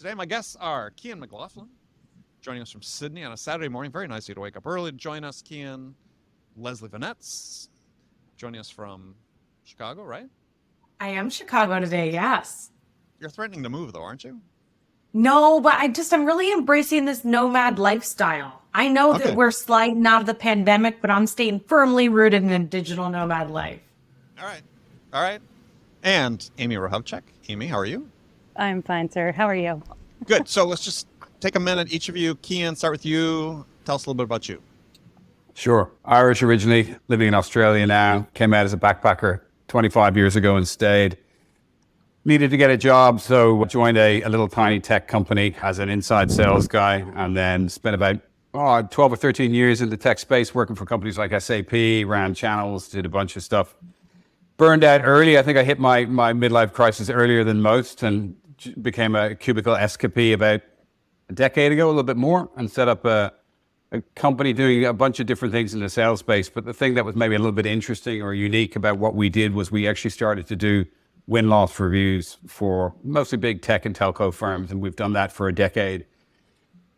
Today, my guests are Cian McLoughlin, joining us from Sydney on a Saturday morning. Very nice of you to wake up early to join us, Cian. Leslie Venetz, joining us from Chicago, right? I am Chicago today, yes. You're threatening to move, though, aren't you? No, but I'm really embracing this nomad lifestyle. I know that we're sliding out of the pandemic, but I'm staying firmly rooted in a digital nomad life. All right. And Amy Hrehovcik. Amy, how are you? I'm fine, sir. How are you? Good. So let's just take a minute, each of you. Cian, start with you. Tell us a little bit about you. Sure. Irish originally, living in Australia now. Came out as a backpacker 25 years ago and stayed. Needed to get a job, so joined a little tiny tech company as an inside sales guy, and then spent about 12 or 13 years in the tech space working for companies like SAP, ran channels, did a bunch of stuff. Burned out early. I think I hit my midlife crisis earlier than most and became a cubicle escapee about a decade ago, a little bit more, and set up a company doing a bunch of different things in the sales space. But the thing that was maybe a little bit interesting or unique about what we did was we actually started to do win-loss reviews for mostly big tech and telco firms, and we've done that for a decade.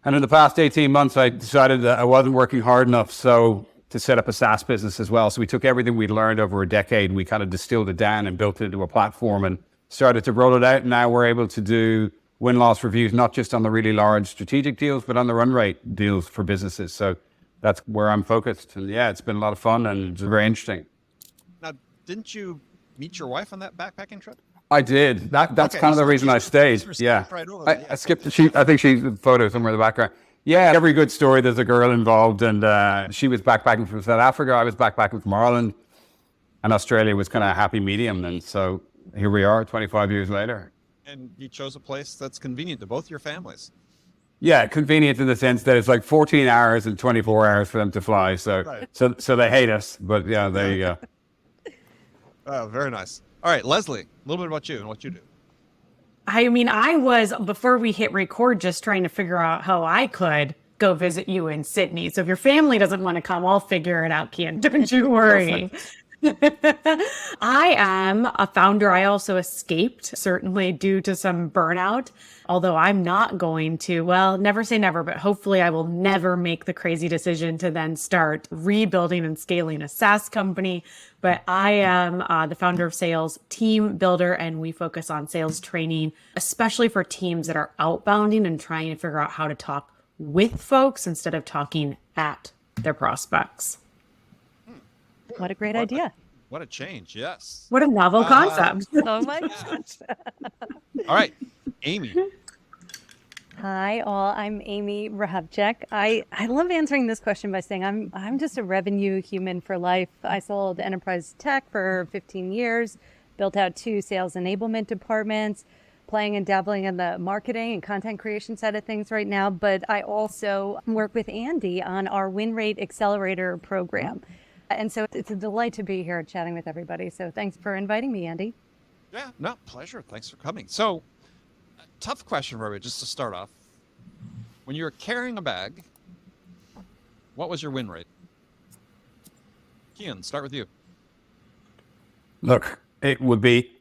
And in the past 18 months, I decided that I wasn't working hard enough to set up a SaaS business as well. So we took everything we'd learned over a decade and we kind of distilled it down and built it into a platform and started to roll it out. And now we're able to do win-loss reviews, not just on the really large strategic deals, but on the run rate deals for businesses. So that's where I'm focused. And yeah, it's been a lot of fun and it's very interesting. Now, didn't you meet your wife on that backpacking trip? I did. That's kind of the reason I stayed. Yeah. I skipped the sheet. I think she's the photo somewhere in the background. Yeah, every good story, there's a girl involved, and she was backpacking from South Africa. I was backpacking from Ireland, and Australia was kind of a happy medium. And so here we are 25 years later. And you chose a place that's convenient to both your families. Yeah, convenient in the sense that it's like 14 hours and 24 hours for them to fly. So so they hate us, but yeah, there you go. Oh, very nice. All right, Leslie, a little bit about you and what you do. I mean, I was, before we hit record, just trying to figure out how I could go visit you in Sydney. So if your family doesn't want to come, I'll figure it out, Cian. Don't you worry. I am a founder. I also escaped, certainly due to some burnout, although I'm not going to, well, never say never, but hopefully I will never make the crazy decision to then start rebuilding and scaling a SaaS company. But I am the founder of Sales Team Builder, and we focus on sales training, especially for teams that are outbounding and trying to figure out how to talk with folks instead of talking at their prospects. What a great idea. What a change, yes. What a novel concept. Oh my gosh. All right, Amy. Hi, all. I'm Amy Hrehovcik. I love answering this question by saying I'm just a revenue human for life. I sold enterprise tech for 15 years, built out 2 sales enablement departments, playing and dabbling in the marketing and content creation side of things right now. But I also work with Andy on our Win Rate Accelerator program. And so it's a delight to be here chatting with everybody. So thanks for inviting me, Andy. Yeah, no, pleasure. Thanks for coming. So, tough question, Robbie, just to start off. When you were carrying a bag, what was your win rate? Cian, start with you. Look, it would be,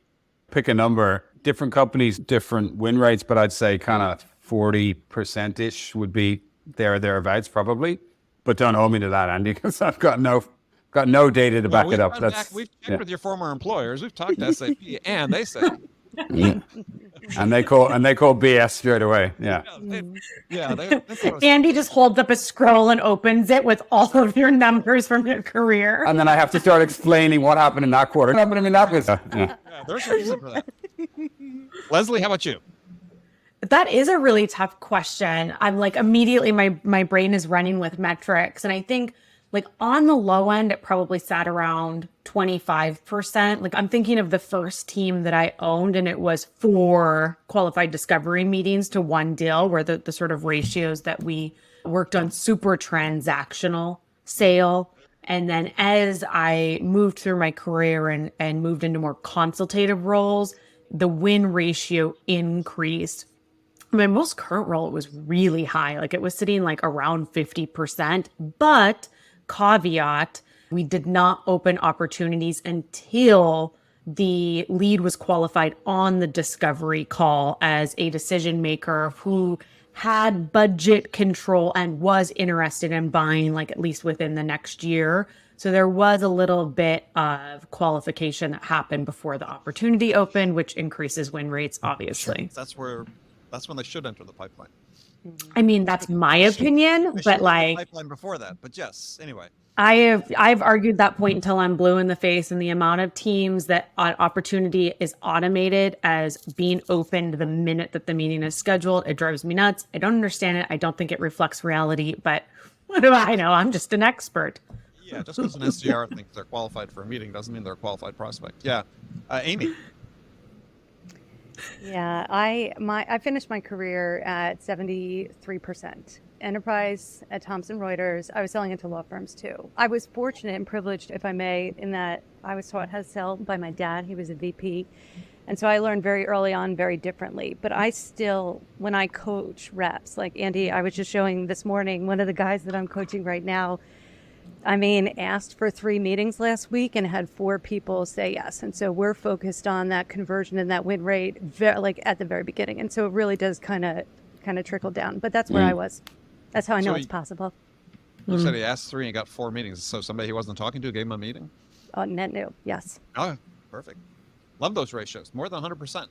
pick a number, different companies, different win rates, but I'd say kind of 40%-ish would be there or thereabouts probably. But don't hold me to that, Andy, because I've got no data to back it up. We've checked with your former employers. We've talked to SAP, and they say, and they call BS straight away. Yeah. Andy just holds up a scroll and opens it with all of your numbers from your career, and then I have to start explaining what happened in that quarter. What happened in that business? Yeah, there's a reason for that. Leslie, how about you? That is a really tough question. I'm like, immediately my brain is running with metrics. And I think like on the low end, it probably sat around 25%. Like I'm thinking of the first team that I owned, and it was 4 qualified discovery meetings to 1 deal, where the sort of ratios that we worked on super transactional sale. And then as I moved through my career and moved into more consultative roles, the win ratio increased. My most current role, it was really high. Like it was sitting like around 50%, but caveat, we did not open opportunities until the lead was qualified on the discovery call as a decision maker who had budget control and was interested in buying, like at least within the next year. So there was a little bit of qualification that happened before the opportunity opened, which increases win rates, obviously. That's when they should enter the pipeline. I mean, that's my opinion, They should but enter the like pipeline before that. But yes, anyway. I've argued that point until I'm blue in the face, and the amount of teams that opportunity is automated as being opened the minute that the meeting is scheduled, it drives me nuts. I don't understand it. I don't think it reflects reality, but what do I know? I'm just an expert. Yeah, just because an SDR thinks they're qualified for a meeting doesn't mean they're a qualified prospect. Yeah. Amy. Yeah, I finished my career at 73% enterprise at Thomson Reuters. I was selling into law firms too. I was fortunate and privileged, if I may, in that I was taught how to sell by my dad. He was a VP. And so I learned very early on very differently. But I still, when I coach reps, like Andy, I was just showing this morning, one of the guys that I'm coaching right now, I mean, asked for 3 meetings last week and had 4 people say yes. And so we're focused on that conversion and that win rate like at the very beginning. And so it really does kind of trickle down. But that's where I was. That's how I know it's possible. You said he asked 3 and he got 4 meetings. So somebody he wasn't talking to gave him a meeting? Net new, yes. Oh, perfect. Love those ratios. More than 100%.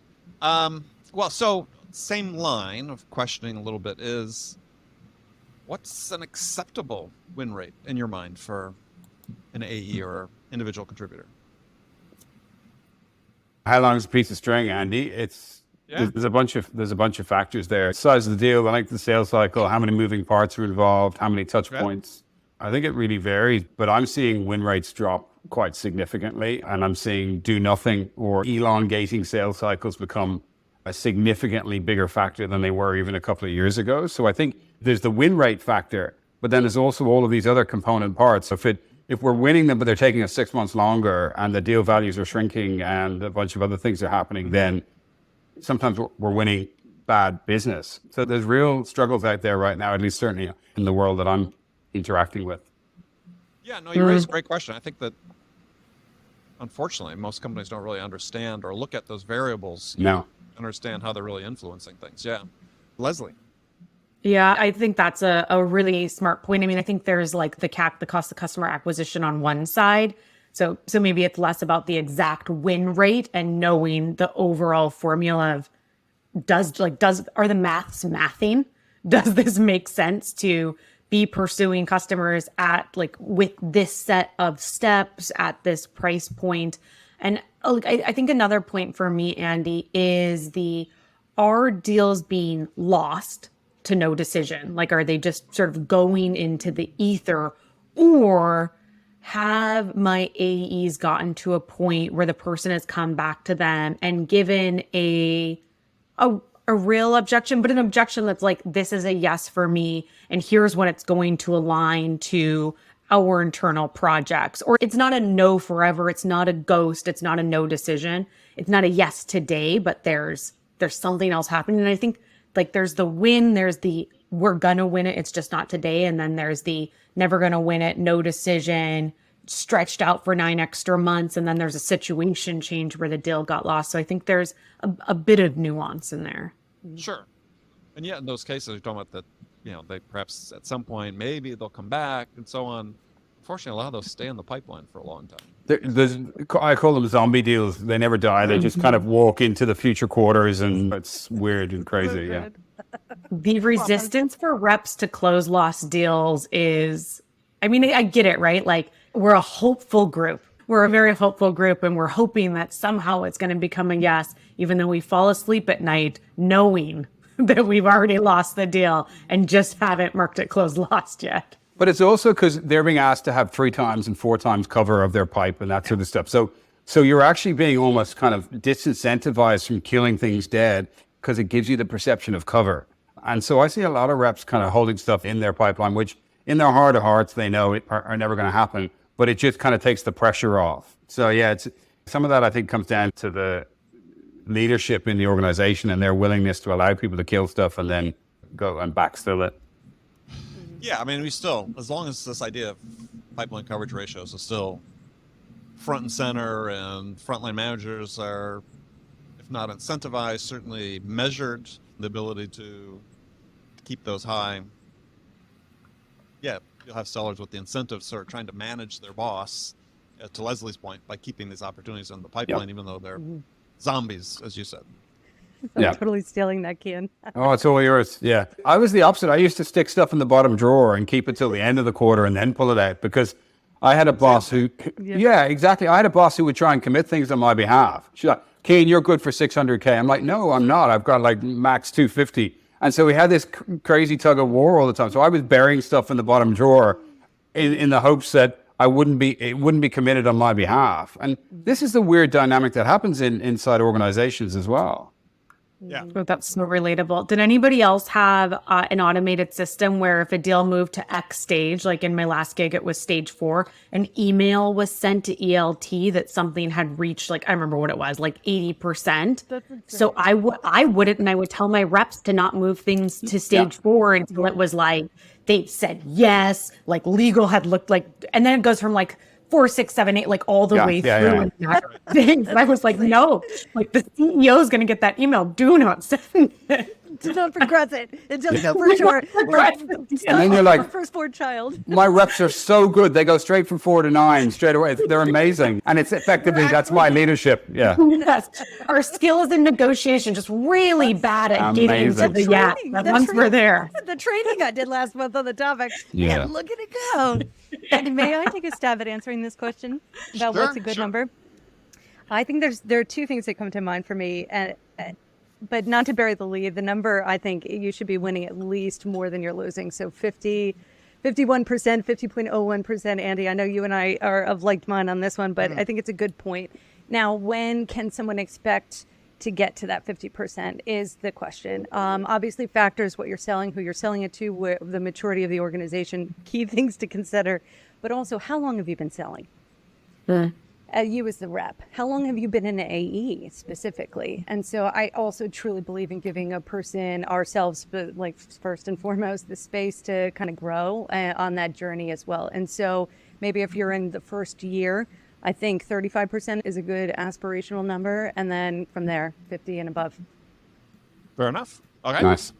Well, so same line of questioning a little bit is, what's an acceptable win rate in your mind for an AE or individual contributor? How long is a piece of string, Andy? There's a bunch of factors there. Size of the deal, the length of the sales cycle, how many moving parts are involved, how many touch points. I think it really varies, but I'm seeing win rates drop quite significantly, and I'm seeing do nothing or elongating sales cycles become a significantly bigger factor than they were even a couple of years ago. So I think there's the win rate factor, but then there's also all of these other component parts. So if we're winning them, but they're taking us 6 months longer and the deal values are shrinking and a bunch of other things are happening, then sometimes we're winning bad business. So there's real struggles out there right now, at least certainly in the world that I'm interacting with. Yeah, no, you raised a great question. I think that, unfortunately, most companies don't really understand or look at those variables. No. Understand how they're really influencing things. Yeah. Leslie. Yeah, I think that's a really smart point. I mean, I think there's like the CAC, the cost of customer acquisition on one side. So maybe it's less about the exact win rate and knowing the overall formula of are the maths mathing? Does this make sense to be pursuing customers at with this set of steps at this price point? And I think another point for me, Andy, is are deals being lost to no decision? Like, are they just sort of going into the ether, or have my AEs gotten to a point where the person has come back to them and given a real objection, but an objection that's like, this is a yes for me, and here's when it's going to align to our internal projects? Or it's not a no forever, it's not a ghost, it's not a no decision, it's not a yes today, but there's something else happening. And I think there's the win, there's the we're gonna win it, it's just not today, and then there's the never gonna win it, no decision, stretched out for 9 extra months, and then there's a situation change where the deal got lost. So I think there's a bit of nuance in there. Sure. And yet in those cases, you're talking about that, they perhaps at some point, maybe they'll come back and so on. Unfortunately, a lot of those stay in the pipeline for a long time. I call them zombie deals. They never die. They just kind of walk into the future quarters, and it's weird and crazy. Yeah. The resistance for reps to close lost deals is, I mean, I get it, right? Like, we're a hopeful group. We're a very hopeful group, and we're hoping that somehow it's going to become a yes, even though we fall asleep at night knowing that we've already lost the deal and just haven't marked it closed lost yet. But it's also because they're being asked to have 3 times and 4 times cover of their pipe and that sort of stuff. So you're actually being almost kind of disincentivized from killing things dead because it gives you the perception of cover. And so I see a lot of reps kind of holding stuff in their pipeline, which in their heart of hearts, they know are never going to happen, but it just kind of takes the pressure off. So yeah, some of that I think comes down to the leadership in the organization and their willingness to allow people to kill stuff and then go and backfill it. Yeah, I mean, we still, as long as this idea of pipeline coverage ratios is still front and center, and frontline managers are, if not incentivized, certainly measured, the ability to keep those high. Yeah, you'll have sellers with the incentives sort of trying to manage their boss, to Leslie's point, by keeping these opportunities in the pipeline, even though they're zombies, as you said. I'm Yeah. totally stealing that, Cian. Oh, it's all yours. Yeah. I was the opposite. I used to stick stuff in the bottom drawer and keep it till the end of the quarter and then pull it out, because I had a boss who, yeah, exactly. I had a boss who would try and commit things on my behalf. She's like, Cian, you're good for 600K. I'm like, no, I'm not. I've got like max 250. And so we had this crazy tug of war all the time. So I was burying stuff in the bottom drawer in the hopes that it wouldn't be committed on my behalf. And this is the weird dynamic that happens inside organizations as well. Yeah. Oh, that's so relatable. Did anybody else have an automated system where if a deal moved to X stage, like in my last gig, it was stage 4, an email was sent to ELT that something had reached, like, I remember what it was, like 80%. So I wouldn't, and I would tell my reps to not move things to stage 4 until it was like, they said yes, like legal had looked like, and then it goes from like 4, 6, 7, 8, like all the way through. And I was like, no, like the CEO is going to get that email. Do not send it. Do not progress it until you know for sure. And then you're like, firstborn child. my reps are so good. They go straight from 4 to 9 straight away. They're amazing. And it's effectively, that's my leadership. Yeah. Yes. Our skills in negotiation, just really bad at getting to the once we're there. The training I did last month on the topic. Yeah. And look at it go. And may I take a stab at answering this question about what's a good number? I think there are two things that come to mind for me, but not to bury the lead. The number, I think you should be winning at least more than you're losing. So 51%, 50.01%. Andy, I know you and I are of like mind on this one, but I think it's a good point. Now, when can someone expect to get to that 50% is the question. Obviously, factors what you're selling, who you're selling it to, the maturity of the organization, key things to consider, but also how long have you been selling? You as the rep, how long have you been in AE specifically? And so I also truly believe in giving a person, ourselves, but like first and foremost, the space to kind of grow on that journey as well. And so maybe if you're in the first year, I think 35% is a good aspirational number. And then from there, 50 and above. Fair enough. Okay. Nice.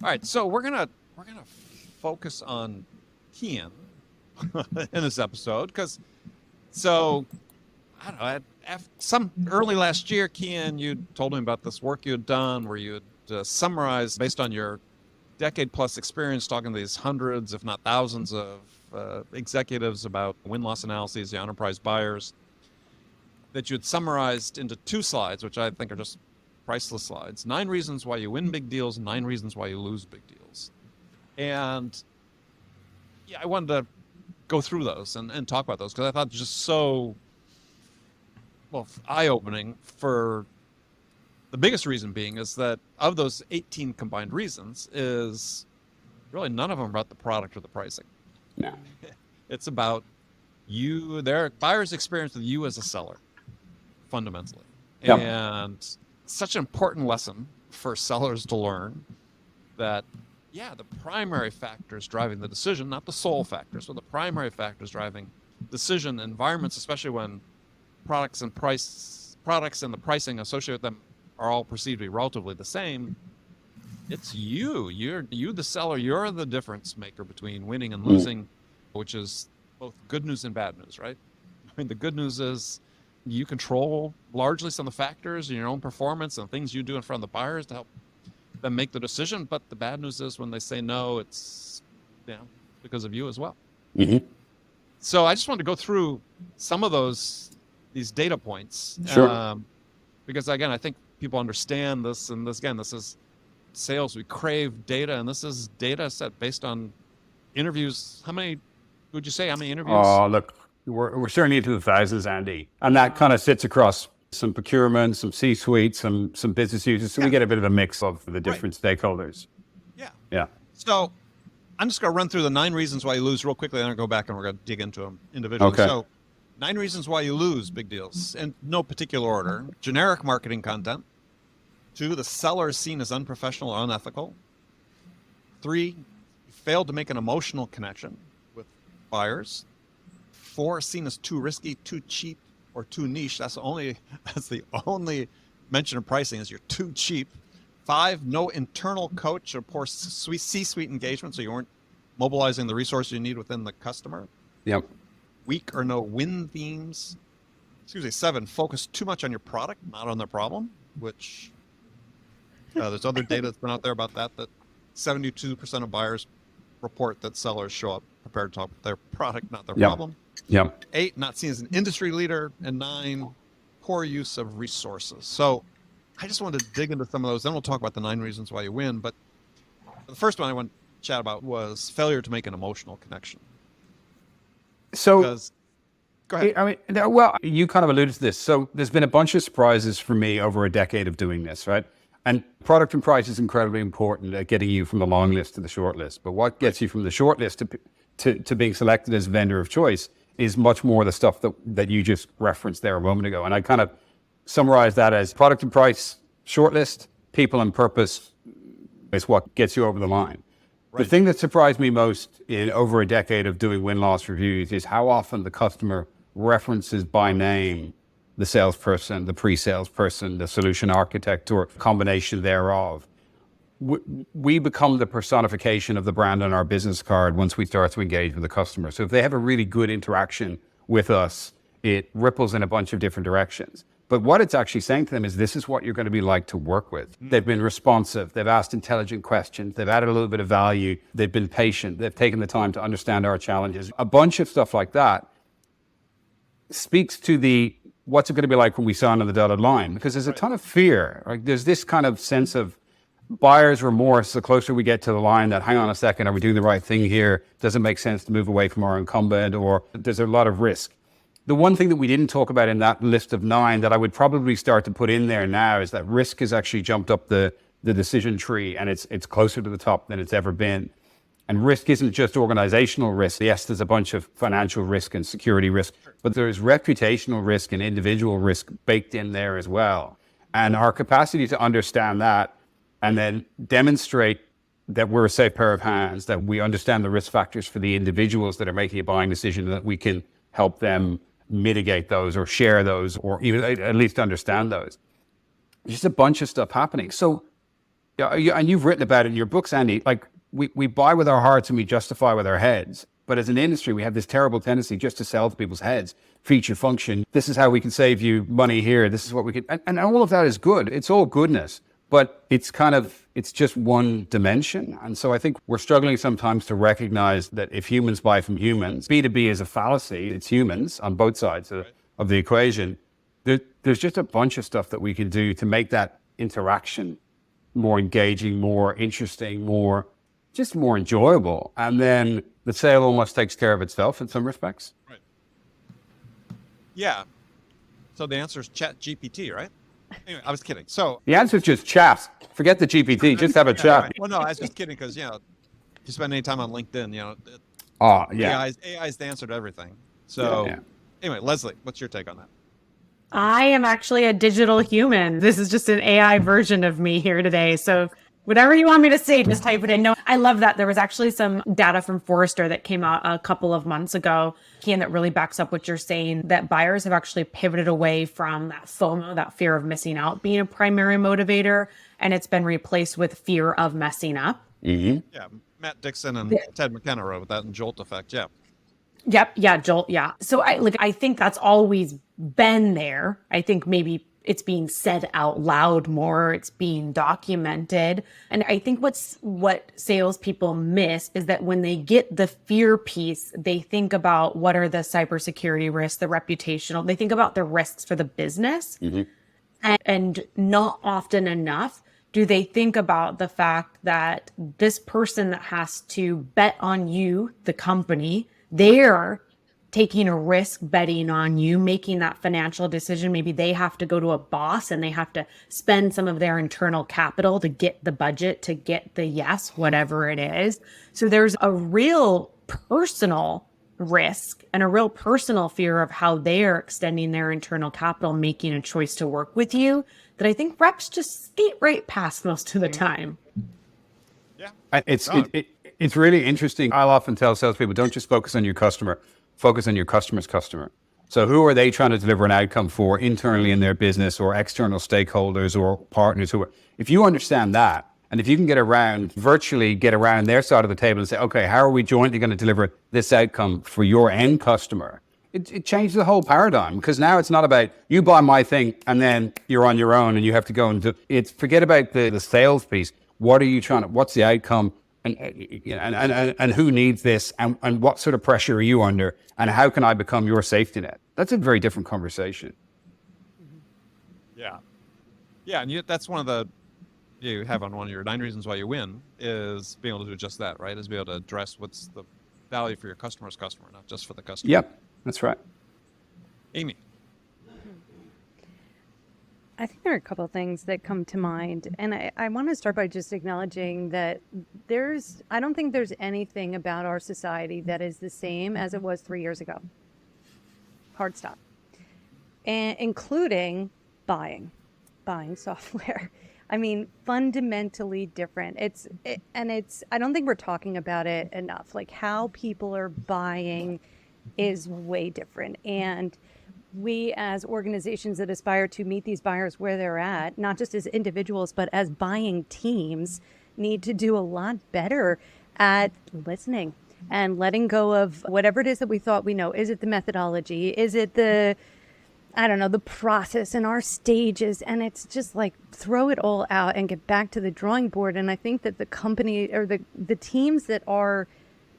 All right. So we're gonna focus on Cian in this episode because, so I don't know. Some early last year, Cian, you told me about this work you had done where you had summarized based on your decade-plus experience talking to these hundreds, if not thousands, of executives about win-loss analyses, the enterprise buyers, that you had summarized into 2 slides, which I think are just priceless slides. 9 reasons why you win big deals, 9 reasons why you lose big deals. And yeah, I wanted to go through those and talk about those because I thought it was just so, well, eye-opening. For the biggest reason being is that of those 18 combined reasons is really none of them about the product or the pricing. No. It's about you, their buyer's experience with you as a seller, fundamentally. Yep. And such an important lesson for sellers to learn that, yeah, the primary factors driving the decision, not the sole factors, but the primary factors driving decision environments, especially when products and the pricing associated with them are all perceived to be relatively the same. It's you, the seller, you're the difference maker between winning and losing, which is both good news and bad news, right? I mean, the good news is you control largely some of the factors in your own performance and things you do in front of the buyers to help them make the decision. But the bad news is when they say no, it's because of you as well. Mm-hmm. So I just wanted to go through some of these data points. Sure. Because again, I think people understand this, and this is sales. We crave data, and this is data set based on interviews. How many interviews? Oh, look, we're certainly into the thousands, Andy. And that kind of sits across some procurement, some C-suite, some business users. So we get a bit of a mix of the different stakeholders. Yeah. Yeah. So I'm just going to run through the 9 reasons why you lose real quickly, and then I'll go back and we're going to dig into them individually. Okay. So 9 reasons why you lose big deals in no particular order. Generic marketing content. 2, the seller is seen as unprofessional or unethical. 3, you failed to make an emotional connection with buyers. 4, seen as too risky, too cheap, or too niche. That's the only mention of pricing is you're too cheap. 5, no internal coach or poor C-suite engagement, so you weren't mobilizing the resources you need within the customer. Yep. Weak or no win themes. 7, focus too much on your product, not on the problem, which there's other data that's been out there about that 72% of buyers report that sellers show up prepared to talk about their product, not their problem. Yep. 8, not seen as an industry leader. And 9, poor use of resources. So I just wanted to dig into some of those. Then we'll talk about the 9 reasons why you win. But the first one I want to chat about was failure to make an emotional connection. So, go ahead. I mean, well, you kind of alluded to this. So there's been a bunch of surprises for me over a decade of doing this, right? And product and price is incredibly important at getting you from the long list to the short list. But what gets you from the short list to being selected as vendor of choice is much more the stuff that you just referenced there a moment ago. And I kind of summarize that as product and price, shortlist, people and purpose is what gets you over the line. Right. The thing that surprised me most in over a decade of doing win-loss reviews is how often the customer references by name the salesperson, the pre-sales person, the solution architect, or combination thereof. We become the personification of the brand on our business card once we start to engage with the customer. So if they have a really good interaction with us, it ripples in a bunch of different directions. But what it's actually saying to them is this is what you're going to be like to work with. They've been responsive. They've asked intelligent questions. They've added a little bit of value. They've been patient. They've taken the time to understand our challenges. A bunch of stuff like that speaks to what's it going to be like when we sign on the dotted line? Because there's a ton of fear. Like there's this kind of sense of buyer's remorse the closer we get to the line that, hang on a second, are we doing the right thing here? Does it make sense to move away from our incumbent? Or there's a lot of risk. The one thing that we didn't talk about in that list of 9 that I would probably start to put in there now is that risk has actually jumped up the decision tree, and it's closer to the top than it's ever been. And risk isn't just organizational risk. Yes, there's a bunch of financial risk and security risk, but there's reputational risk and individual risk baked in there as well. And our capacity to understand that and then demonstrate that we're a safe pair of hands, that we understand the risk factors for the individuals that are making a buying decision, that we can help them mitigate those or share those or even at least understand those. Just a bunch of stuff happening. So, and you've written about it in your books, Andy, like we buy with our hearts and we justify with our heads. But as an industry, we have this terrible tendency just to sell to people's heads, feature, function. This is how we can save you money here. This is what we can, and all of that is good. It's all goodness, but it's just one dimension. And so I think we're struggling sometimes to recognize that if humans buy from humans, B2B is a fallacy. It's humans on both sides of the equation. There's just a bunch of stuff that we can do to make that interaction more engaging, more interesting, more enjoyable. And then the sale almost takes care of itself in some respects. Right. Yeah. So the answer is Chat GPT, right? Anyway, I was kidding. So the answer is just chat. Forget the GPT. Just have a chat. Right. Well, no, I was just kidding because, if you spend any time on LinkedIn, AI's the answer to everything. So anyway, Leslie, what's your take on that? I am actually a digital human. This is just an AI version of me here today. So whatever you want me to say, just type it in. No, I love that. There was actually some data from Forrester that came out a couple of months ago, Cian, that really backs up what you're saying, that buyers have actually pivoted away from that FOMO, that fear of missing out, being a primary motivator, and it's been replaced with fear of messing up. Mm-hmm. Yeah, Matt Dixon and Ted McKenna wrote that in Jolt Effect. Yeah. Yep. Yeah. Jolt. Yeah. So I think that's always been there. I think maybe it's being said out loud more. It's being documented. And I think what salespeople miss is that when they get the fear piece, they think about what are the cybersecurity risks, the reputational, they think about the risks for the business. Mm-hmm. And not often enough do they think about the fact that this person that has to bet on you, the company, they're taking a risk betting on you, making that financial decision. Maybe they have to go to a boss and they have to spend some of their internal capital to get the budget, to get the yes, whatever it is. So there's a real personal risk and a real personal fear of how they're extending their internal capital, making a choice to work with you, that I think reps just skate right past most of the time. Yeah. It's really interesting. I'll often tell salespeople, don't just focus on your customer, focus on your customer's customer. So who are they trying to deliver an outcome for internally in their business, or external stakeholders or partners who are, if you understand that, and if you can virtually get around their side of the table and say, okay, how are we jointly going to deliver this outcome for your end customer? It changes the whole paradigm, because now it's not about you buy my thing and then you're on your own and you have to go and do it. Forget about the sales piece. What are you what's the outcome? And who needs this, and what sort of pressure are you under, and how can I become your safety net? That's a very different conversation. Yeah. Yeah. And that's one of the, you have on one of your 9 reasons why you win, is being able to do just that, right? Is be able to address what's the value for your customer's customer, not just for the customer. Yep, that's right. Amy. I think there are a couple of things that come to mind. And I want to start by just acknowledging that I don't think there's anything about our society that is the same as it was 3 years ago. Hard stop. And including buying software. I mean, fundamentally different. I don't think we're talking about it enough. Like, how people are buying is way different. And we, as organizations that aspire to meet these buyers where they're at, not just as individuals, but as buying teams, need to do a lot better at listening and letting go of whatever it is that we thought we know. Is it the methodology? Is it the process and our stages? And it's just like, throw it all out and get back to the drawing board. And I think that the company, or the teams that are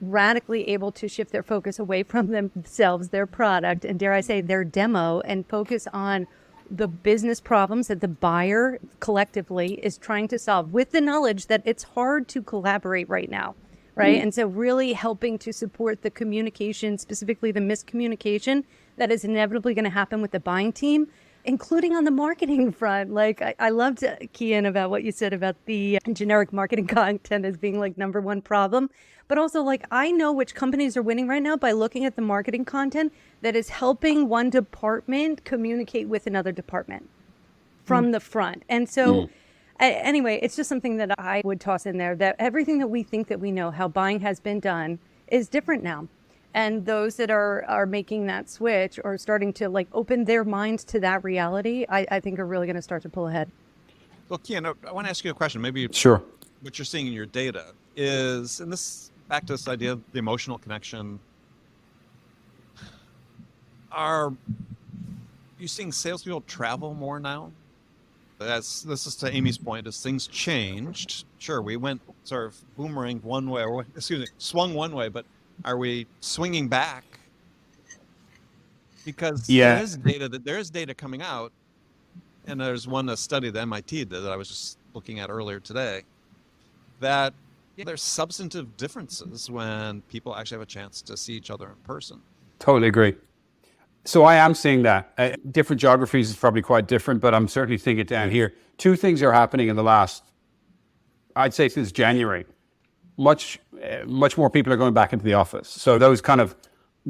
radically able to shift their focus away from themselves, their product, and dare I say their demo, and focus on the business problems that the buyer collectively is trying to solve, with the knowledge that it's hard to collaborate right now, right? And so really helping to support the communication, specifically the miscommunication that is inevitably going to happen with the buying team, including on the marketing front. Like, I loved, Cian, about what you said about the generic marketing content as being like number one problem. But also, like, I know which companies are winning right now by looking at the marketing content that is helping one department communicate with another department from the front. And so anyway, it's just something that I would toss in there, that everything that we think that we know how buying has been done is different now. And those that are making that switch, or starting to like open their minds to that reality, I think are really going to start to pull ahead. Well, Cian, I want to ask you a question. Maybe Sure. What you're seeing in your data is, and this back to this idea of the emotional connection. Are you seeing salespeople travel more now? This is to Amy's point, as things changed. Sure, we went sort of boomerang one way, or swung one way, but are we swinging back? Because there is data coming out, and there's a study that MIT did that I was just looking at earlier today, that there's substantive differences when people actually have a chance to see each other in person. Totally agree. So I am seeing that. Different geographies is probably quite different, but I'm certainly seeing it down here. Two things are happening in the last, I'd say since January. Much more people are going back into the office. So those kind of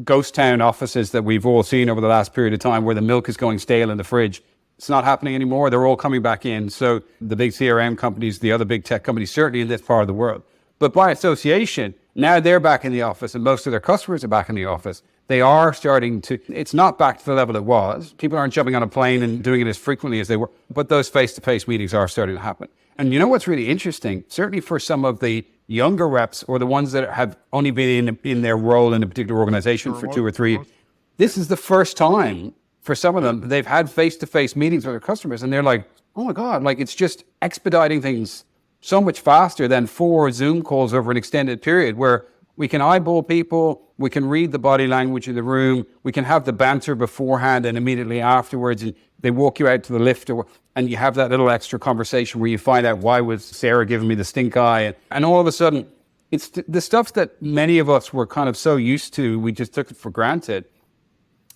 ghost town offices that we've all seen over the last period of time, where the milk is going stale in the fridge, it's not happening anymore. They're all coming back in. So the big CRM companies, the other big tech companies, certainly in this part of the world. But by association, now they're back in the office, and most of their customers are back in the office. They are starting to, it's not back to the level it was. People aren't jumping on a plane and doing it as frequently as they were, but those face-to-face meetings are starting to happen. And you know what's really interesting? Certainly for some of the younger reps, or the ones that have only been in their role in a particular organization for 2 or 3 years, this is the first time for some of them they've had face-to-face meetings with their customers, and they're like, oh my God, like it's just expediting things so much faster than 4 Zoom calls over an extended period, where we can eyeball people, we can read the body language in the room, we can have the banter beforehand and immediately afterwards, and they walk you out to the lift, and you have that little extra conversation where you find out, why was Sarah giving me the stink eye? And all of a sudden, it's the stuff that many of us were kind of so used to, we just took it for granted.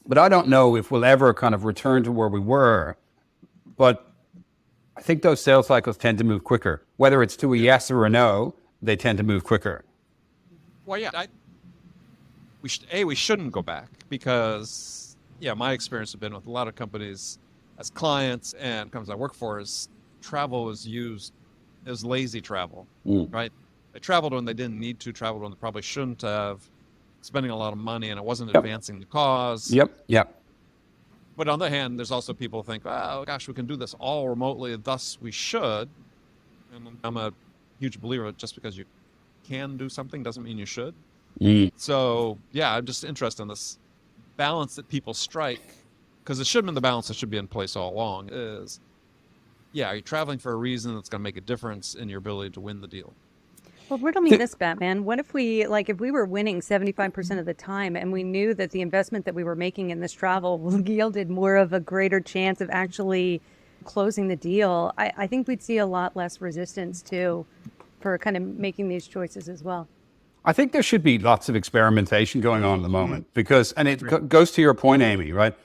But I don't know if we'll ever kind of return to where we were. But I think those sales cycles tend to move quicker. Whether it's to a yes or a no, they tend to move quicker. Well, yeah, we shouldn't go back, because, my experience has been with a lot of companies as clients and companies I work for, is travel is used as lazy travel, right? They traveled when they didn't need to, traveled when they probably shouldn't have. spending a lot of money and it wasn't Yep. advancing the cause. Yep. But on the other hand, there's also people who think, oh gosh, we can do this all remotely, thus we should. And I'm a huge believer that just because you can do something doesn't mean you should. So yeah, I'm just interested in this balance that people strike, because it should have been the balance that should be in place all along is, yeah, are you traveling for a reason that's going to make a difference in your ability to win the deal? Well, riddle me this, Batman. What if if we were winning 75% of the time and we knew that the investment that we were making in this travel yielded more of a greater chance of actually closing the deal? I think we'd see a lot less resistance too for kind of making these choices as well. I think there should be lots of experimentation going on at the moment because, and it goes to your point, Amy, right?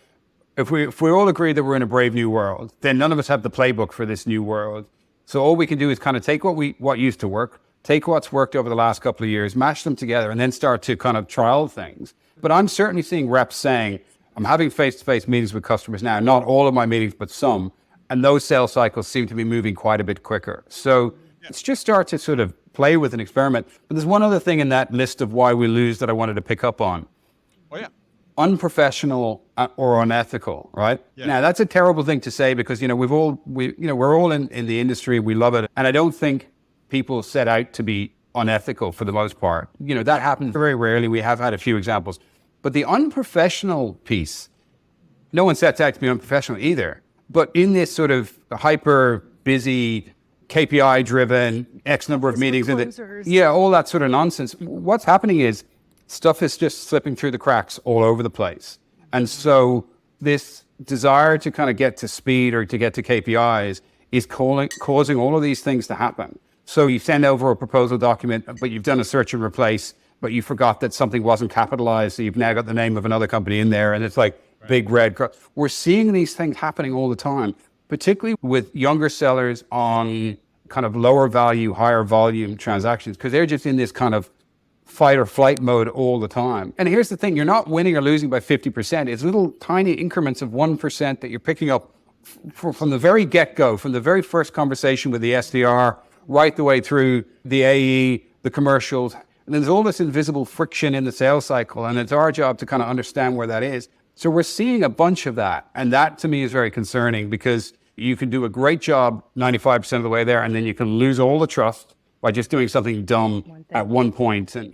If we all agree that we're in a brave new world, then none of us have the playbook for this new world. So all we can do is kind of take what used to work, take what's worked over the last couple of years, mash them together, and then start to kind of trial things. But I'm certainly seeing reps saying, I'm having face-to-face meetings with customers now, not all of my meetings, but some, and those sales cycles seem to be moving quite a bit quicker. So let's just start to sort of play with an experiment. But there's one other thing in that list of why we lose that I wanted to pick up on. Oh, yeah. Unprofessional or unethical, right? Yeah. Now that's a terrible thing to say because, we're all in the industry. We love it. And I don't think people set out to be unethical for the most part. That happens very rarely. We have had a few examples. But the unprofessional piece, no one sets out to be unprofessional either. But in this sort of hyper busy, KPI driven, X number of meetings, all that sort of nonsense. What's happening is stuff is just slipping through the cracks all over the place. And so this desire to kind of get to speed or to get to KPIs is causing all of these things to happen. So you send over a proposal document, but you've done a search and replace, but you forgot that something wasn't capitalized. So you've now got the name of another company in there and it's like big red. We're seeing these things happening all the time, particularly with younger sellers on kind of lower value, higher volume transactions, because they're just in this kind of fight or flight mode all the time. And here's the thing, you're not winning or losing by 50%. It's little tiny increments of 1% that you're picking up from the very get-go, from the very first conversation with the SDR, right the way through the AE, the commercials. And there's all this invisible friction in the sales cycle. And it's our job to kind of understand where that is. So we're seeing a bunch of that. And that to me is very concerning because you can do a great job 95% of the way there, and then you can lose all the trust by just doing something dumb at one point. And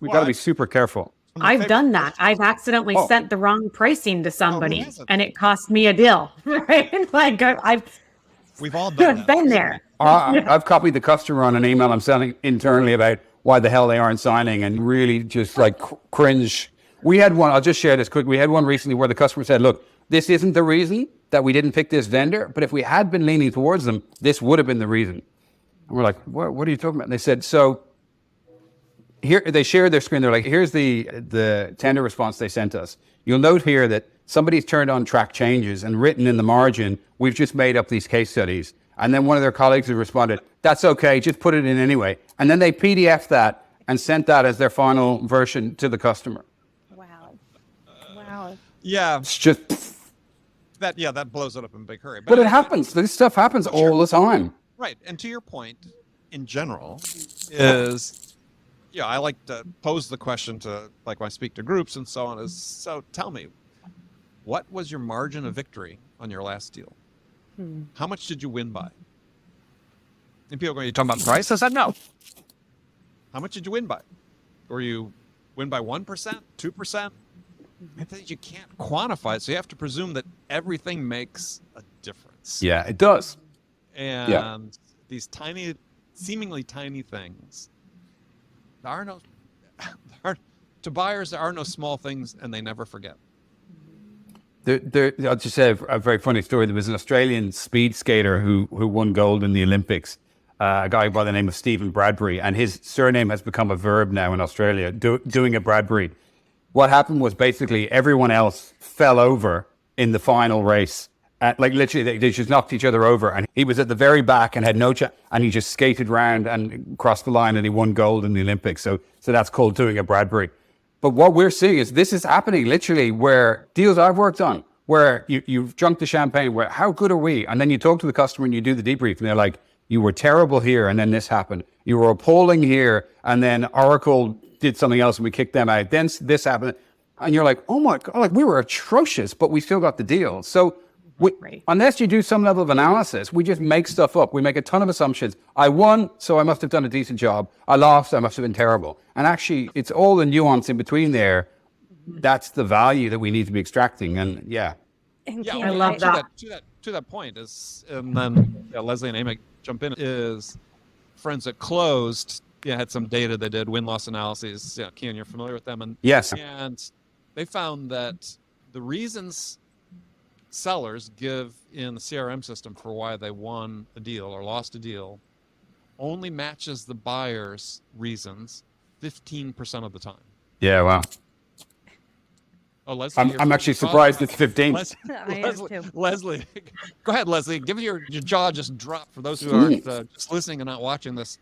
we've got to be super careful. I've done that. I've accidentally sent the wrong pricing to somebody and it cost me a deal. Right? We've all done that. Been there. I've copied the customer on an email I'm sending internally about why the hell they aren't signing and really just like cringe. We had one, I'll just share this quick. We had one recently where the customer said, look, this isn't the reason that we didn't pick this vendor, but if we had been leaning towards them, this would have been the reason. And we're like, what are you talking about? And they said, so here, they shared their screen. They're like, here's the tender response they sent us. You'll note here that somebody's turned on track changes and written in the margin, we've just made up these case studies. And then one of their colleagues has responded, that's okay, just put it in anyway. And then they PDF that and sent that as their final version to the customer. Wow. Yeah. It's just... that blows it up in a big hurry. But it happens. This stuff happens all the time. Right. And to your point, in general, is, I like to pose the question to, like, when I speak to groups and so on, is, so tell me, what was your margin of victory on your last deal? How much did you win by? And people go, are you talking about price? I said, no. How much did you win by? Or you win by 1%, 2%? I think you can't quantify it, so you have to presume that everything makes a difference. Yeah, it does. And these seemingly tiny things, to buyers, there are no small things, and they never forget. I'll just say a very funny story. There was an Australian speed skater who won gold in the Olympics, a guy by the name of Stephen Bradbury, and his surname has become a verb now in Australia, doing a Bradbury. What happened was basically everyone else fell over in the final race. Like literally, they just knocked each other over, and he was at the very back and had no chance, and he just skated round and crossed the line, and he won gold in the Olympics. So that's called doing a Bradbury. But what we're seeing is this is happening literally where deals I've worked on, where you've drunk the champagne, where how good are we? And then you talk to the customer and you do the debrief, and they're like, you were terrible here, and then this happened. You were appalling here, and then Oracle did something else and we kicked them out. Then this happened. And you're like, oh my God, like we were atrocious, but we still got the deal. So unless you do some level of analysis, we just make stuff up. We make a ton of assumptions. I won, so I must have done a decent job. I lost, I must have been terrible. And actually, it's all the nuance in between there. That's the value that we need to be extracting. And yeah, I love that. To that point is, and then Leslie and Amy jump in, is friends that closed, had some data they did, win-loss analyses. Yeah, Cian, you're familiar with them. And yes. And they found that the reasons sellers give in the CRM system for why they won a deal or lost a deal only matches the buyer's reasons 15% of the time. Yeah, wow. Oh, Leslie, I'm actually surprised it's 15. Leslie, go ahead, Leslie. Give your jaw just drop for those who aren't just listening and not watching this.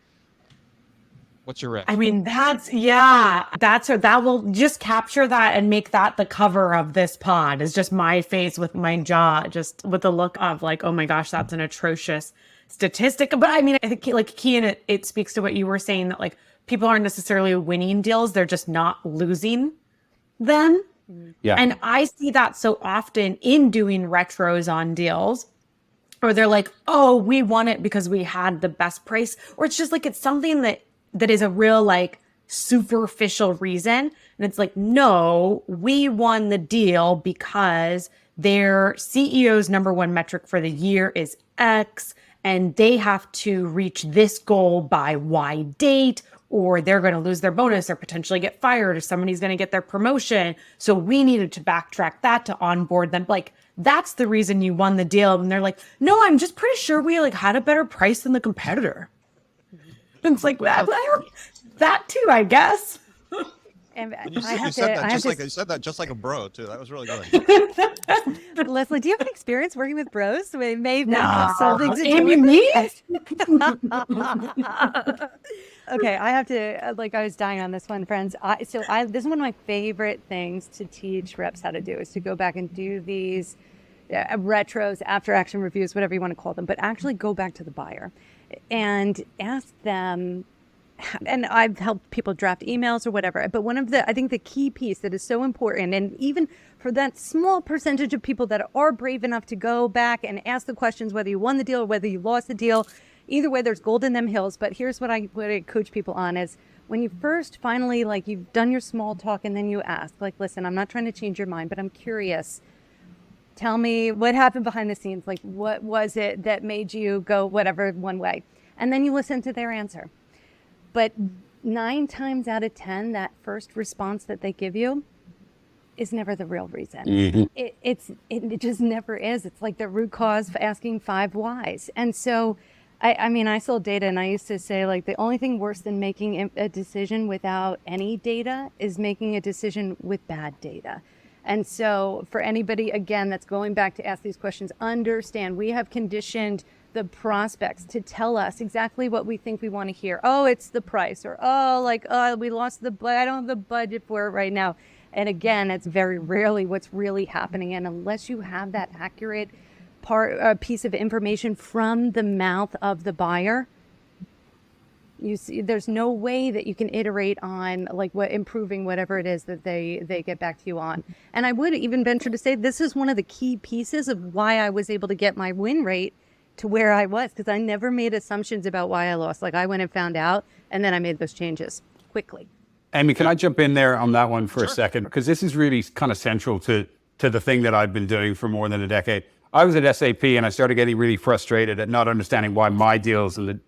What's your reaction? I mean, that will just capture that and make that the cover of this pod, is just my face with my jaw, just with the look of like, oh my gosh, that's an atrocious statistic. But I mean, I think like Cian, it speaks to what you were saying, that like people aren't necessarily winning deals. They're just not losing them. Yeah. And I see that so often in doing retros on deals, or they're like, oh, we won it because we had the best price, or it's just like, it's something that is a real like superficial reason. And it's like, no, we won the deal because their CEO's number one metric for the year is X, and they have to reach this goal by Y date, or they're going to lose their bonus or potentially get fired, or somebody's going to get their promotion. So we needed to backtrack that to onboard them. Like, that's the reason you won the deal. And they're like, no, I'm just pretty sure we like had a better price than the competitor. And it's like, that too, I guess. And you said that just like a bro too. That was really good. Leslie, do you have an experience working with bros? We may Amy, me? Okay, I have to, I was dying on this one, friends. This is one of my favorite things to teach reps how to do, is to go back and do these retros, after action reviews, whatever you want to call them, but actually go back to the buyer and ask them. And I've helped people draft emails or whatever, but I think the key piece that is so important, and even for that small percentage of people that are brave enough to go back and ask the questions, whether you won the deal or whether you lost the deal, either way, there's gold in them hills. But here's what I coach people on is, when you first finally, like, you've done your small talk and then you ask, like, listen, I'm not trying to change your mind, but I'm curious. Tell me what happened behind the scenes. Like, what was it that made you go whatever one way? And then you listen to their answer. But 9 times out of 10, that first response that they give you is never the real reason. Mm-hmm. It just never is. It's like the root cause for asking 5 whys. And so, I sold data, and I used to say, like, the only thing worse than making a decision without any data is making a decision with bad data. And so for anybody, again, that's going back to ask these questions, understand we have conditioned the prospects to tell us exactly what we think we want to hear. Oh, it's the price, or we lost I don't have the budget for it right now. And again, it's very rarely what's really happening. And unless you have that accurate piece of information from the mouth of the buyer, there's no way that you can iterate on improving whatever it is that they get back to you on. And I would even venture to say this is one of the key pieces of why I was able to get my win rate to where I was, because I never made assumptions about why I lost. Like, I went and found out, and then I made those changes quickly. Amy, can I jump in there on that one for a second? Because this is really kind of central to the thing that I've been doing for more than a decade. I was at SAP, and I started getting really frustrated at not understanding why my deals and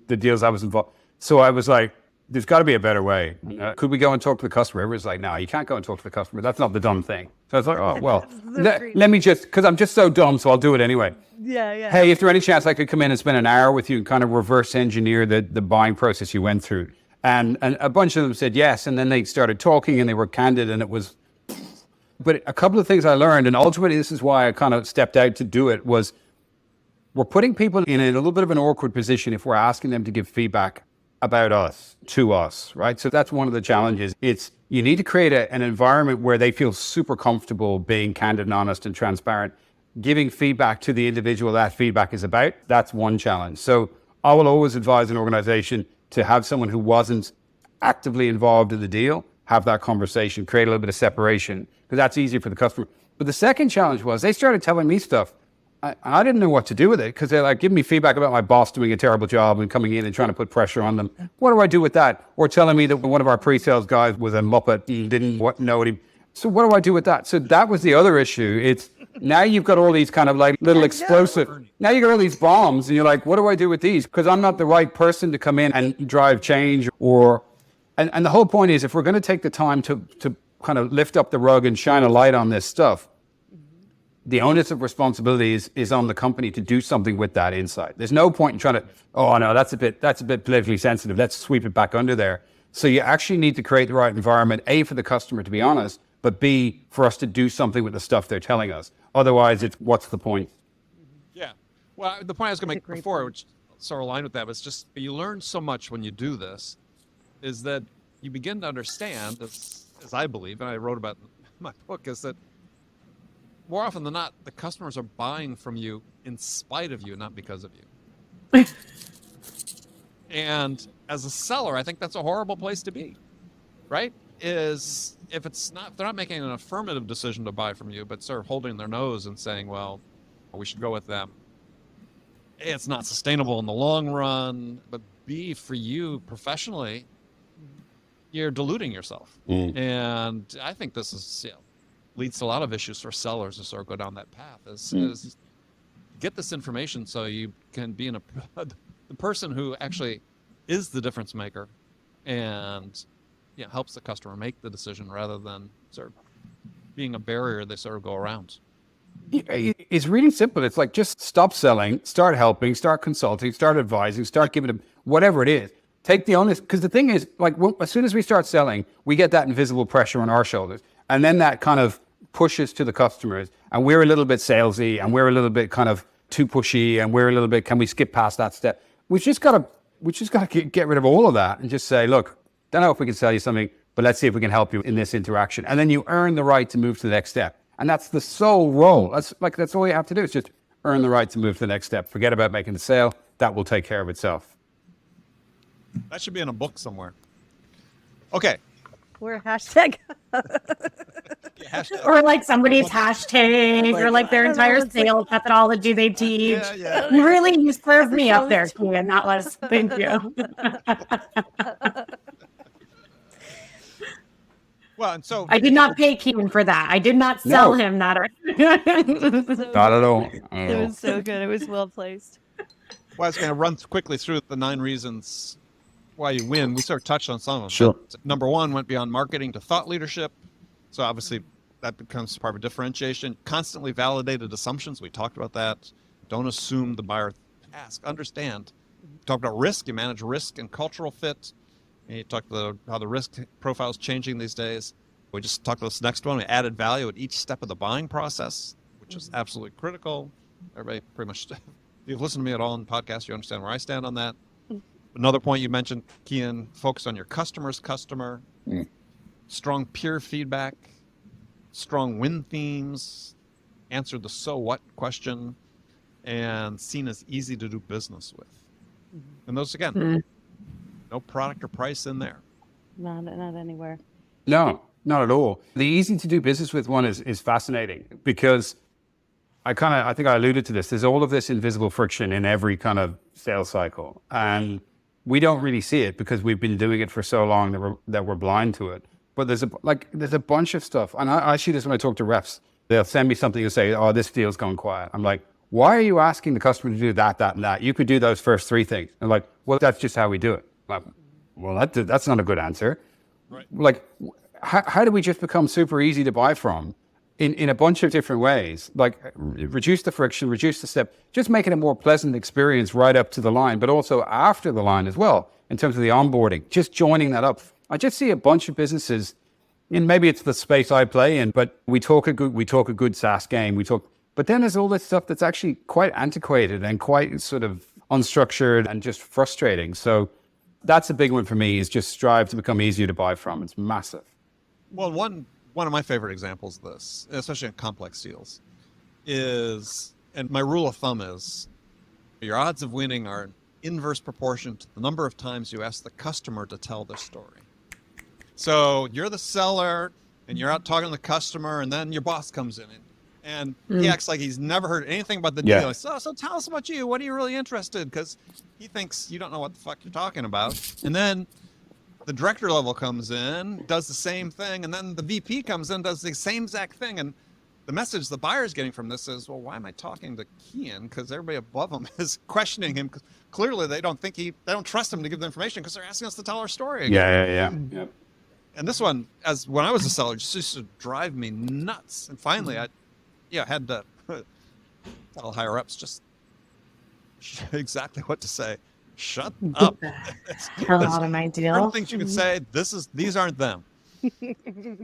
the deals I was involved. So I was like, there's got to be a better way. Could we go and talk to the customer? Everyone's like, no, you can't go and talk to the customer. That's not the dumb thing. So I was like, oh, well, let me just, because I'm just so dumb, so I'll do it anyway. Yeah. Hey, if there any chance I could come in and spend an hour with you and kind of reverse engineer the buying process you went through. And a bunch of them said yes. And then they started talking and they were candid, and it was, but a couple of things I learned, and ultimately this is why I kind of stepped out to do it, was we're putting people in a little bit of an awkward position if we're asking them to give feedback about us, to us, right? So that's one of the challenges. You need to create an environment where they feel super comfortable being candid and honest and transparent, giving feedback to the individual that feedback is about. That's one challenge. So I will always advise an organization to have someone who wasn't actively involved in the deal, have that conversation, create a little bit of separation, because that's easier for the customer. But the second challenge was they started telling me stuff. I didn't know what to do with it, because they're like giving me feedback about my boss doing a terrible job and coming in and trying to put pressure on them. What do I do with that? Or telling me that one of our pre-sales guys was a muppet and didn't know what he... So what do I do with that? So that was the other issue. It's now you've got all these kind of like little explosive... Now you got all these bombs and you're like, what do I do with these? Because I'm not the right person to come in and drive change or... And the whole point is, if we're going to take the time to kind of lift up the rug and shine a light on this stuff, the onus of responsibility is on the company to do something with that insight. There's no point in trying to, oh no, that's a bit politically sensitive. Let's sweep it back under there. So you actually need to create the right environment, A, for the customer to be honest, but B, for us to do something with the stuff they're telling us. Otherwise, it's what's the point? Yeah. Well, the point I was going to make before, which sort of aligned with that, was just you learn so much when you do this, is that you begin to understand, as I believe, and I wrote about in my book, is that more often than not, the customers are buying from you in spite of you, not because of you. And as a seller, I think that's a horrible place to be, right? Is if they're not making an affirmative decision to buy from you, but sort of holding their nose and saying, well, we should go with them. It's not sustainable in the long run, but B, for you professionally, you're deluding yourself. And I think this is, leads to a lot of issues for sellers to sort of go down that path is get this information so you can be the person who actually is the difference maker and helps the customer make the decision rather than sort of being a barrier they sort of go around. It's really simple. It's like, just stop selling, start helping, start consulting, start advising, start giving them whatever it is. Take the onus, because the thing is, like, as soon as we start selling, we get that invisible pressure on our shoulders. And then that kind of pushes to the customers. And we're a little bit salesy, and we're a little bit kind of too pushy, and we're a little bit, can we skip past that step? We just got to get rid of all of that and just say, look, don't know if we can sell you something, but let's see if we can help you in this interaction. And then you earn the right to move to the next step. And that's the sole role. That's all you have to do is just earn the right to move to the next step. Forget about making the sale. That will take care of itself. That should be in a book somewhere. Okay. We're hashtag. Or like somebody's hashtag, or like their entire sales methodology they teach. Yeah. Really, you served me up there, Cian, not less. Thank you. Well, and so I did not pay Cian for that. I did not sell him that. Not at all. It was so good. It was well placed. Well, I was going to run quickly through the 9 reasons why you win. We sort of touched on some of them. Sure. Number 1 went beyond marketing to thought leadership. So obviously that becomes part of differentiation. Constantly validated assumptions. We talked about that. Don't assume the buyer. Ask, understand. Talked about risk. You manage risk and cultural fit. And you talked about how the risk profile is changing these days. We just talked about this next one. We added value at each step of the buying process, which is absolutely critical. Everybody pretty much, if you've listened to me at all in podcasts, you understand where I stand on that. Another point you mentioned, Cian, focus on your customer's customer. Strong peer feedback, strong win themes, answer the so what question, and seen as easy to do business with. And those, again, no product or price in there. Not anywhere. No, not at all. The easy to do business with one is fascinating, because I think I alluded to this. There's all of this invisible friction in every kind of sales cycle. And we don't really see it because we've been doing it for so long that we're blind to it. But there's a bunch of stuff. And I see this when I talk to reps. They'll send me something and say, oh, this deal's gone quiet. I'm like, why are you asking the customer to do that, and that? You could do those first 3 things. And like, well, that's just how we do it. Like, well, that's not a good answer. Right. Like, how do we just become super easy to buy from in a bunch of different ways? Like, reduce the friction, reduce the step, just make it a more pleasant experience right up to the line, but also after the line as well, in terms of the onboarding, just joining that up. I just see a bunch of businesses, and maybe it's the space I play in, but we talk a good SaaS game, but then there's all this stuff that's actually quite antiquated and quite sort of unstructured and just frustrating. So that's a big one for me, is just strive to become easier to buy from. It's massive. Well, one of my favorite examples of this, especially in complex deals, is, and my rule of thumb is, your odds of winning are inverse proportion to the number of times you ask the customer to tell their story. So you're the seller and you're out talking to the customer, and then your boss comes in and he acts like he's never heard anything about the deal. So tell us about you. What are you really interested? Because he thinks you don't know what the fuck you're talking about. And then the director level comes in, does the same thing, and then the VP comes in, does the same exact thing. And the message the buyer's getting from this is, well, why am I talking to Cian? Because everybody above him is questioning him. Because clearly they don't trust him to give the information because they're asking us to tell our story again. Yeah. And this one, as when I was a seller, just used to drive me nuts. And finally, I had to tell higher ups just exactly what to say. Shut up. Hell out of my deal. Certain things you can say. These aren't them.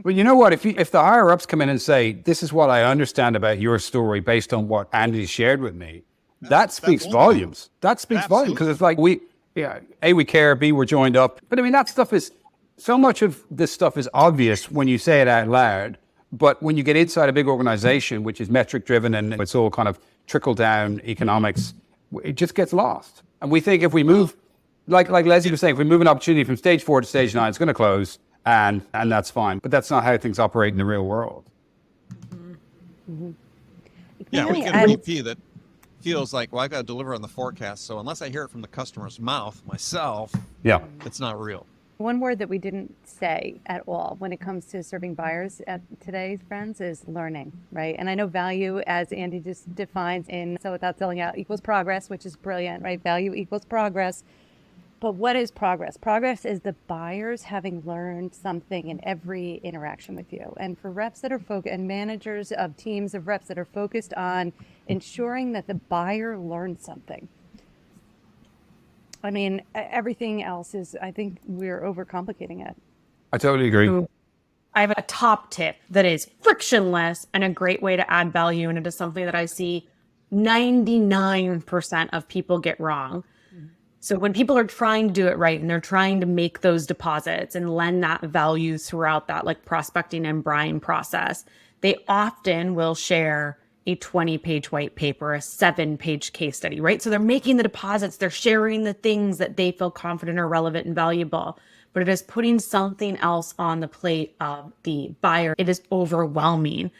Well, you know what? If the higher ups come in and say, "This is what I understand about your story based on what Andy shared with me," that speaks volumes. That speaks volumes, because it's like we care, B, we're joined up. But I mean, that stuff is so much of this stuff is obvious when you say it out loud. But when you get inside a big organization, which is metric driven and it's all kind of trickle down economics, it just gets lost. And we think if we move, like Leslie was saying, if we move an opportunity from stage 4 to stage 9, it's going to close, and that's fine. But that's not how things operate in the real world. Yeah, we get a VP that feels like, well, I got to deliver on the forecast. So unless I hear it from the customer's mouth myself, it's not real. One word that we didn't say at all when it comes to serving buyers at today's friends is learning, right? And I know value, as Andy just defines in So Without Selling Out, equals progress, which is brilliant, right? Value equals progress. But what is progress? Progress is the buyers having learned something in every interaction with you. And for reps that are focused, and managers of teams of reps that are focused on ensuring that the buyer learns something. I mean, everything else is, I think we're overcomplicating it. I totally agree. I have a top tip that is frictionless and a great way to add value. And it is something that I see 99% of people get wrong. So when people are trying to do it right and they're trying to make those deposits and lend that value throughout that like prospecting and buying process, they often will share a 20-page white paper, a 7-page case study, right? So they're making the deposits, they're sharing the things that they feel confident are relevant and valuable, but it is putting something else on the plate of the buyer. It is overwhelming.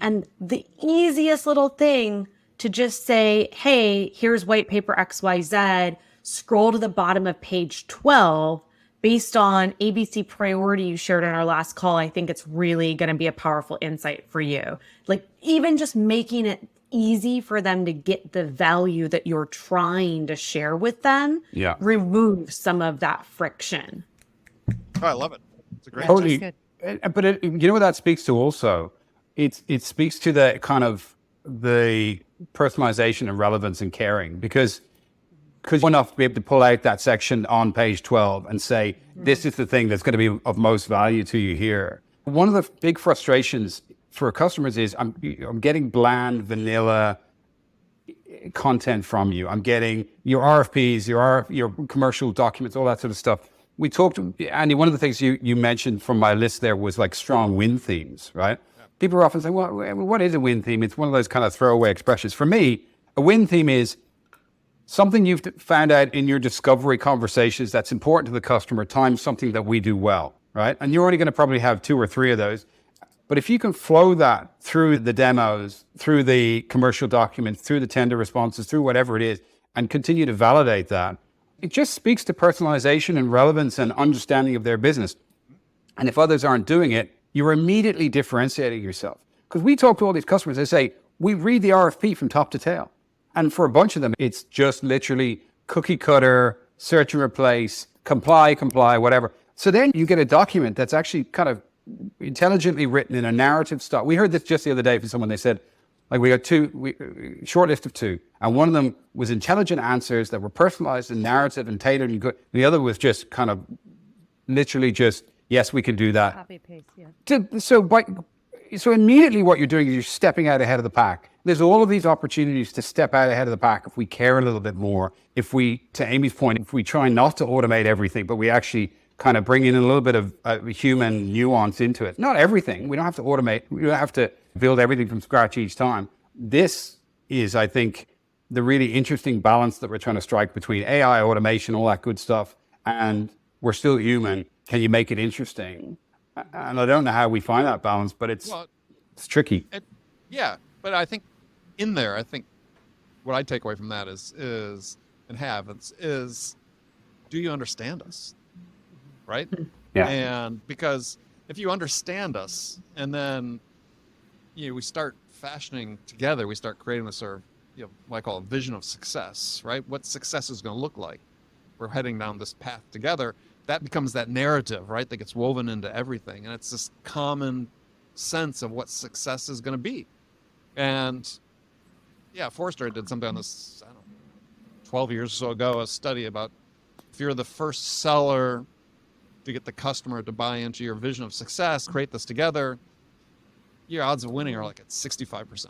And the easiest little thing to just say, hey, here's white paper XYZ, scroll to the bottom of page 12, based on ABC priority you shared on our last call, I think it's really going to be a powerful insight for you. Like even just making it easy for them to get the value that you're trying to share with them, removes some of that friction. Oh, I love it. It's a great totally. But you know what that speaks to also? It speaks to the kind of the personalization and relevance and caring, because enough to be able to pull out that section on page 12 and say, this is the thing that's going to be of most value to you here. One of the big frustrations for customers is I'm getting bland, vanilla content from you. I'm getting your RFPs, your commercial documents, all that sort of stuff. We talked, Andy, one of the things you mentioned from my list there was like strong win themes, right? Yeah. People are often saying, well, what is a win theme? It's one of those kind of throwaway expressions. For me, a win theme is something you've found out in your discovery conversations that's important to the customer times something that we do well, right? And you're only going to probably have 2 or 3 of those. But if you can flow that through the demos, through the commercial documents, through the tender responses, through whatever it is, and continue to validate that, it just speaks to personalization and relevance and understanding of their business. And if others aren't doing it, you're immediately differentiating yourself. Because we talk to all these customers, they say, we read the RFP from top to tail. And for a bunch of them, it's just literally cookie cutter, search and replace, comply, whatever. So then you get a document that's actually kind of intelligently written in a narrative style. We heard this just the other day from someone. They said, like, we got short list of 2. And one of them was intelligent answers that were personalized and narrative and tailored and good. The other was just kind of literally just, yes, we can do that. Copy paste, yeah. So immediately what you're doing is you're stepping out ahead of the pack. There's all of these opportunities to step out ahead of the pack if we care a little bit more. If we, to Amy's point, if we try not to automate everything, but we actually kind of bring in a little bit of human nuance into it. Not everything. We don't have to automate. We don't have to build everything from scratch each time. This is, I think, the really interesting balance that we're trying to strike between AI, automation, all that good stuff, and we're still human. Can you make it interesting? And I don't know how we find that balance, but it's tricky. Yeah, but I think in there, I think what I take away from that is do you understand us? Right? Yeah. And because if you understand us and then we start fashioning together, we start creating this sort of, what I call a vision of success, right? What success is going to look like. We're heading down this path together. That becomes that narrative, right? That gets woven into everything. And it's this common sense of what success is going to be. And Forrester did something on this, 12 years or so ago, a study about if you're the first seller to get the customer to buy into your vision of success, create this together, your odds of winning are like at 65%.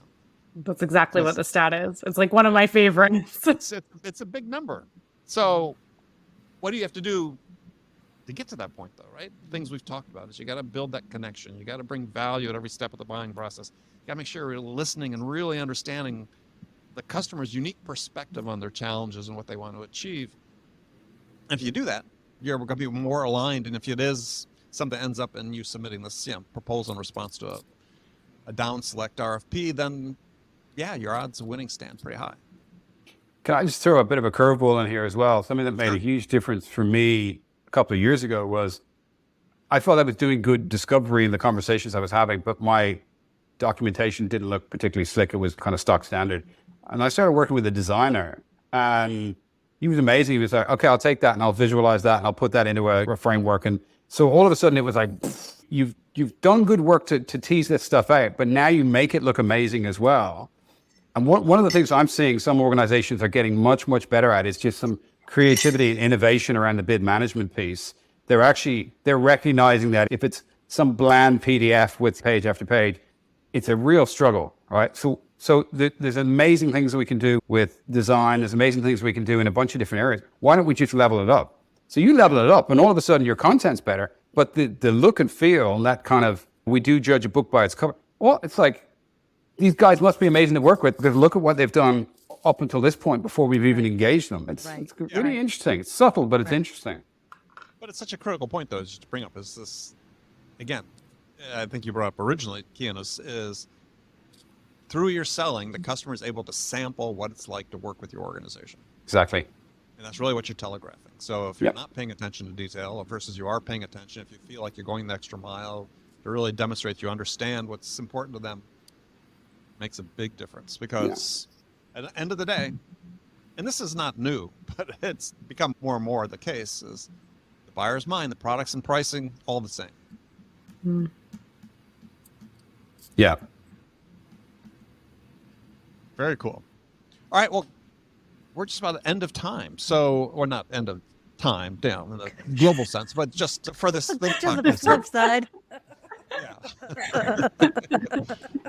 That's exactly what the stat is. It's like one of my favorites. It's a big number. So what do you have to do to get to that point, though, right? Things we've talked about is you got to build that connection. You got to bring value at every step of the buying process. You got to make sure you're listening and really understanding the customer's unique perspective on their challenges and what they want to achieve. And if you do that, you're going to be more aligned. And if it is something that ends up in you submitting this proposal in response to a down select RFP, then your odds of winning stand pretty high. Can I just throw a bit of a curveball in here as well? Something that made a huge difference for me a couple of years ago was I felt I was doing good discovery in the conversations I was having, but my documentation didn't look particularly slick. It was kind of stock standard. And I started working with a designer, and he was amazing. He was like, okay, I'll take that and I'll visualize that and I'll put that into a framework. And so all of a sudden it was like, you've done good work to tease this stuff out, but now you make it look amazing as well. And one of the things I'm seeing some organizations are getting much, much better at is just some creativity and innovation around the bid management piece. They're recognizing that if it's some bland PDF with page after page, it's a real struggle, right? So there's amazing things that we can do with design. There's amazing things we can do in a bunch of different areas. Why don't we just level it up? So you level it up and all of a sudden your content's better, but the look and feel, that kind of, we do judge a book by its cover. Well, it's like, these guys must be amazing to work with because look at what they've done up until this point before we've even engaged them. It's really interesting. It's subtle, but it's interesting. But it's such a critical point, though, just to bring up is this, again, I think you brought up originally, Cian, is through your selling, the customer is able to sample what it's like to work with your organization. Exactly. And that's really what you're telegraphing. So if you're not paying attention to detail versus you are paying attention, if you feel like you're going the extra mile to really demonstrate you understand what's important to them, makes a big difference. Because at the end of the day, and this is not new, but it's become more and more the case, is the buyer's mind, the products and pricing, all the same. Mm. Yeah. Very cool. All right, well, we're just about the end of time. So, or not end of time, down in the global sense, but just for this thing. To the flip side. Yeah.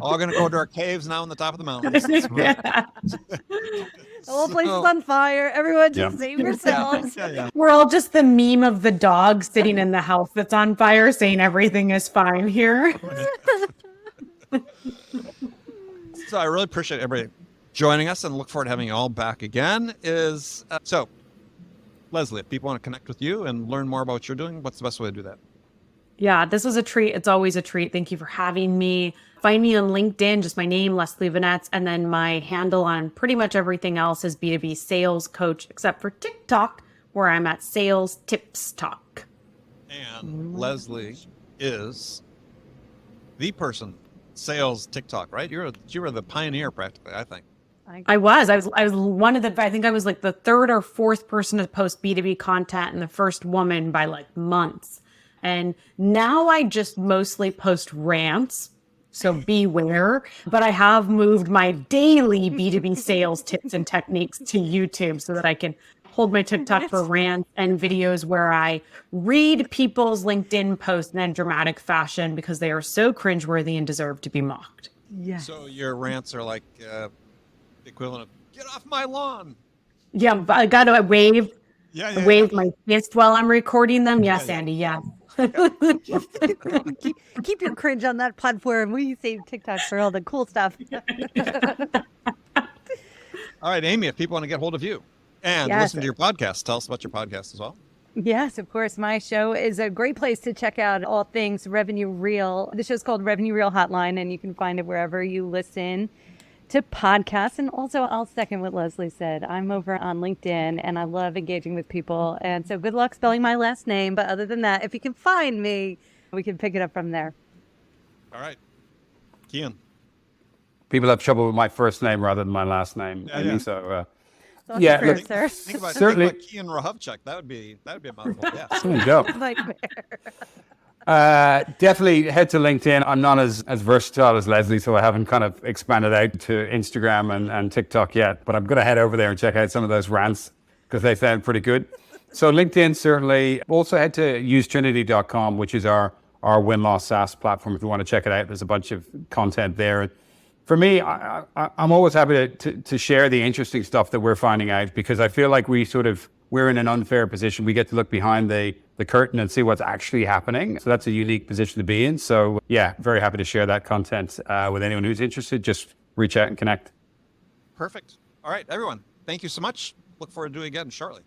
All going to go to our caves now on the top of the mountains. Yeah. The whole place is on fire. Everyone just save yourselves. We're all just the meme of the dog sitting in the house that's on fire saying everything is fine here. So I really appreciate everybody joining us and look forward to having you all back again. So, Leslie, if people want to connect with you and learn more about what you're doing, what's the best way to do that? Yeah, this was a treat. It's always a treat. Thank you for having me. Find me on LinkedIn, just my name, Leslie Venetz, and then my handle on pretty much everything else is B2B Sales Coach, except for TikTok, where I'm at Sales Tips Talk. And Leslie is the person, sales TikTok, right? You were the pioneer practically, I think. I was one of the, I think I was like the third or fourth person to post B2B content and the first woman by like months. And now I just mostly post rants, so beware. But I have moved my daily B2B sales tips and techniques to YouTube so that I can hold my TikTok for rants and videos where I read people's LinkedIn posts in a dramatic fashion because they are so cringeworthy and deserve to be mocked. Yeah. So your rants are like the equivalent of, get off my lawn. Yeah, I got to wave. I waved my fist while I'm recording them. Yes, Andy, yeah. Keep your cringe on that platform. We save TikTok for all the cool stuff. All right, Amy, if people want to get hold of you and listen to your podcast, tell us about your podcast as well. Yes, of course. My show is a great place to check out all things Revenue Reel. The show's called Revenue Reel Hotline, and you can find it wherever you listen to podcasts. And also, I'll second what Leslie said. I'm over on LinkedIn, and I love engaging with people. And so good luck spelling my last name. But other than that, if you can find me, we can pick it up from there. All right. Cian. People have trouble with my first name rather than my last name. Yeah, yeah. So, Thoughts yeah, first, look, sir. Think about Cian Mcloughlin. That would be a mouthful. Yeah. there you go. Nightmare. Definitely head to LinkedIn. I'm not as versatile as Leslie, so I haven't kind of expanded out to Instagram and TikTok yet. But I'm going to head over there and check out some of those rants because they sound pretty good. So LinkedIn, certainly. Also head to usetrinity.com, which is our win-loss SaaS platform if you want to check it out. There's a bunch of content there. For me, I'm always happy to share the interesting stuff that we're finding out because I feel like we're in an unfair position. We get to look behind the curtain and see what's actually happening. So that's a unique position to be in. So yeah, very happy to share that content with anyone who's interested. Just reach out and connect. Perfect. All right, everyone. Thank you so much. Look forward to doing it again shortly.